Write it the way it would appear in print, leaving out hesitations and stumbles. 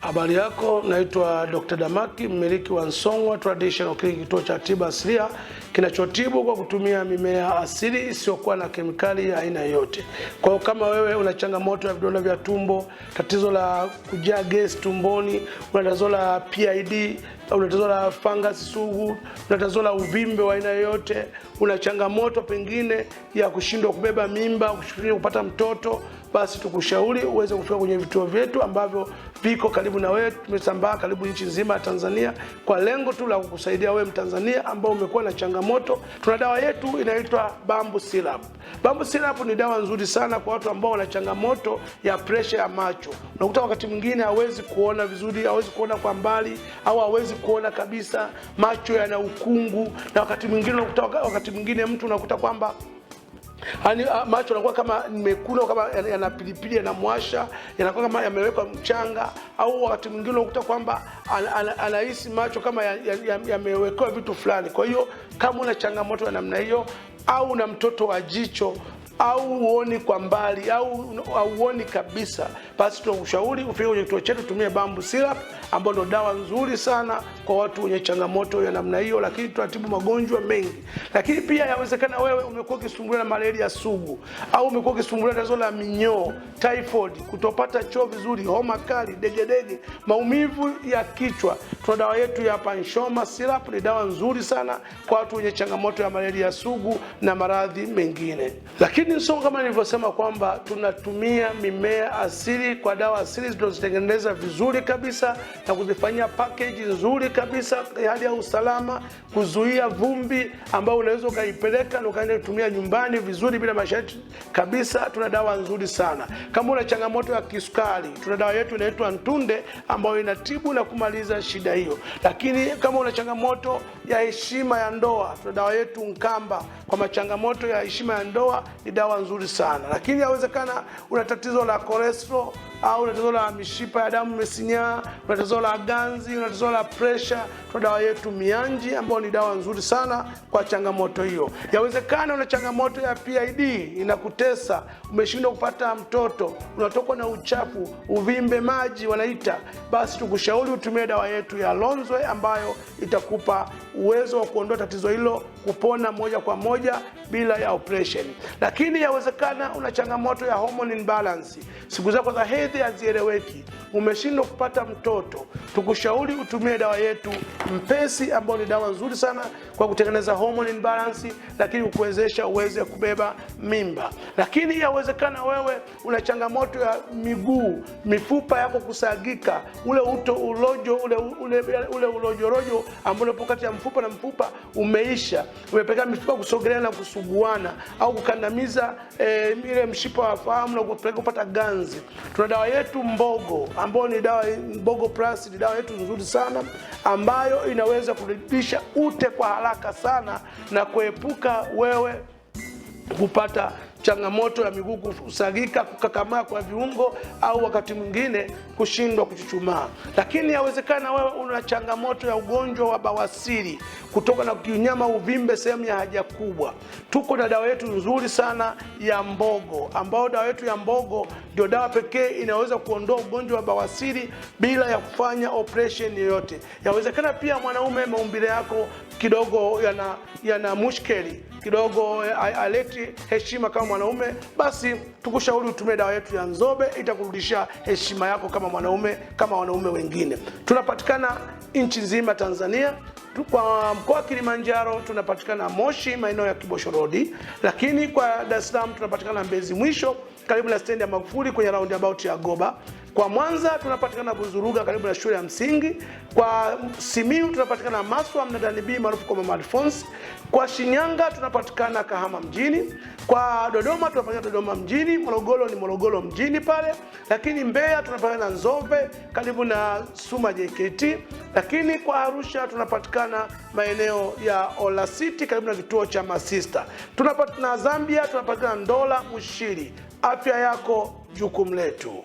Habari yako, naitwa Dr. Damaki, mmiliki wa Song'wa Traditional Clinic, kituo cha tiba asilia kinachotibu kwa kutumia mimea asili isiyokuwa na kemikali ya aina yoyote. Kwa hiyo kama wewe una changamoto ya vidonda vya tumbo, tatizo la kujaa gesi tumboni, una tatizo la PID, una tatizo la fungus sugu, una tatizo la uvimbe wa aina yoyote, una changamoto pengine ya kushindwa kubeba mimba, kushindwa kupata mtoto, basi tukushauri uweze kufika kwenye vituo vyetu ambavyo viko karibu na wewe. Tumesambaa karibu nchi nzima ya Tanzania kwa lengo tu la kukusaidia wewe Mtanzania ambao umekuwa na changamoto. Tuna dawa yetu inaitwa Bamboo Syrup. Bamboo Syrup ni dawa nzuri sana kwa watu ambao wana changamoto ya pressure ya macho. Unakuta wakati mwingine hawezi kuona vizuri, hawezi kuona kwa mbali, au hawezi kuona kabisa, macho yana ukungu, na wakati mwingine mtu unakuta kwamba macho yanakuwa kama mekundu, kama yana pilipili, yanamwasha, yanakuwa kama yamewekwa mchanga, au wakati mwingine unakuta kwamba anahisi macho kama yamewekwa vitu fulani. Kwa hiyo kama una changamoto ya namna hiyo, au una mtoto wa jicho, au uoni kwa mbali, au uoni kabisa, basi tunakushauri ufike kwenye kituo chetu, tumie Bamboo Syrup ambayo ndio dawa nzuri sana kwa watu wenye changamoto ya namna hiyo. Lakini tunatibu magonjwa mengi. Lakini pia yawezekana wewe umekuwa ukisumbuliwa na malaria sugu, au umekuwa ukisumbuliwa na tatizo la minyoo, typhoid, kutopata choo vizuri, homa kali, degedege, maumivu ya kichwa. Tuna dawa yetu ya Panshoma Syrup, ni dawa nzuri sana kwa watu wenye changamoto ya malaria sugu na maradhi mengine. Lakini sio kama nilivyosema kwamba tunatumia mimea asili kwa dawa asili tunazitengeneza vizuri kabisa na kuzifanyia package nzuri kabisa, hali ya usalama, kuzuia vumbi ambao unaweza ukaipeleka na ukaenda kutumia nyumbani vizuri bila masharti kabisa. Tuna dawa nzuri sana. Kama una changamoto ya kisukari, tuna dawa yetu inaitwa Ntunde ambayo inatibu na kumaliza shida hiyo. Lakini kama una changamoto ya heshima ya ndoa, tuna dawa yetu Nkamba kwa machangamoto ya heshima ya ndoa, ni dawa nzuri sana. Lakini yawezekana una tatizo la cholesterol, au una tatizo la mishipa ya damu imesinyaa, una tatizo la ganzi, una tatizo la pressure, tuna dawa yetu Mianji ambayo ni dawa nzuri sana kwa changamoto hiyo. Yawezekana una changamoto ya PID inakutesa, umeshindwa kupata mtoto, unatokwa na uchafu, uvimbe maji wanaita, basi tukushauri utumie dawa yetu ya Lonzwe ambayo itakupa uwezo wa kuondoa tatizo hilo, kupona moja kwa moja bila ya operation. Lakini yawezekana una changamoto ya hormone imbalance, siku zako za hedhi hazieleweki, umeshindwa kupata mtoto, tukushauri utumie dawa yetu Mpesi ambayo ni dawa nzuri sana kwa kutengeneza hormone imbalance, lakini kukuwezesha uweze kubeba mimba. Lakini yawezekana wewe una changamoto ya miguu, mifupa yako kusagika, ule ulojorojo ambao upo kati ya mfupa na mfupa umeisha, umepeleka mifupa kusogelea na kusuguana, au kukandamiza ile mshipa wa fahamu na kupeleka kupata ganzi. Tuna dawa yetu Mbogo ambayo ni dawa Mbogo Plus, ni dawa yetu nzuri sana ambayo inaweza kurudisha ute kwa haraka sana na kuepuka wewe kupata changamoto ya miguu kusagika, kukakamaa kwa viungo, au wakati mwingine kushindwa kuchuchumaa. Lakini yawezekana wewe una changamoto ya ugonjwa wa bawasiri kutoka na kinyama, uvimbe sehemu ya haja kubwa. Tuko na dawa yetu nzuri sana ya Mbogo, ambayo dawa yetu ya Mbogo ndio dawa pekee inaweza kuondoa ugonjwa wa bawasiri bila ya kufanya operation yoyote. Yawezekana pia mwanaume maumbile yako kidogo yana mushkeli kidogo, aleti heshima kama mwanaume, basi tukushauri utumie dawa yetu ya Nzobe, itakurudisha heshima yako kama mwanaume, kama wanaume wengine. Tunapatikana nchi nzima Tanzania. Kwa mkoa wa Kilimanjaro tunapatikana Moshi, maeneo ya Kibosho Road. Lakini kwa Dar es Salaam tunapatikana Mbezi Mwisho, karibu na stendi ya Magufuli kwenye roundabout ya Goba. Kwa Mwanza tunapatikana Buzuruga, karibu na shule ya msingi. Kwa Simiyu tunapatikana Maswa mnadani B maarufu kwa Mama Alphonse. Kwa Shinyanga tunapatikana Kahama mjini. Kwa Dodoma tunapatikana Dodoma mjini. Morogoro ni Morogoro mjini pale. Lakini Mbeya tunapatikana Nzove karibu na Suma JKT. Lakini kwa Arusha tunapatikana maeneo ya Ola City karibu na kituo cha Masista. Tunapatikana Zambia tunapatikana Ndola Mushiri. Afya yako jukumu letu.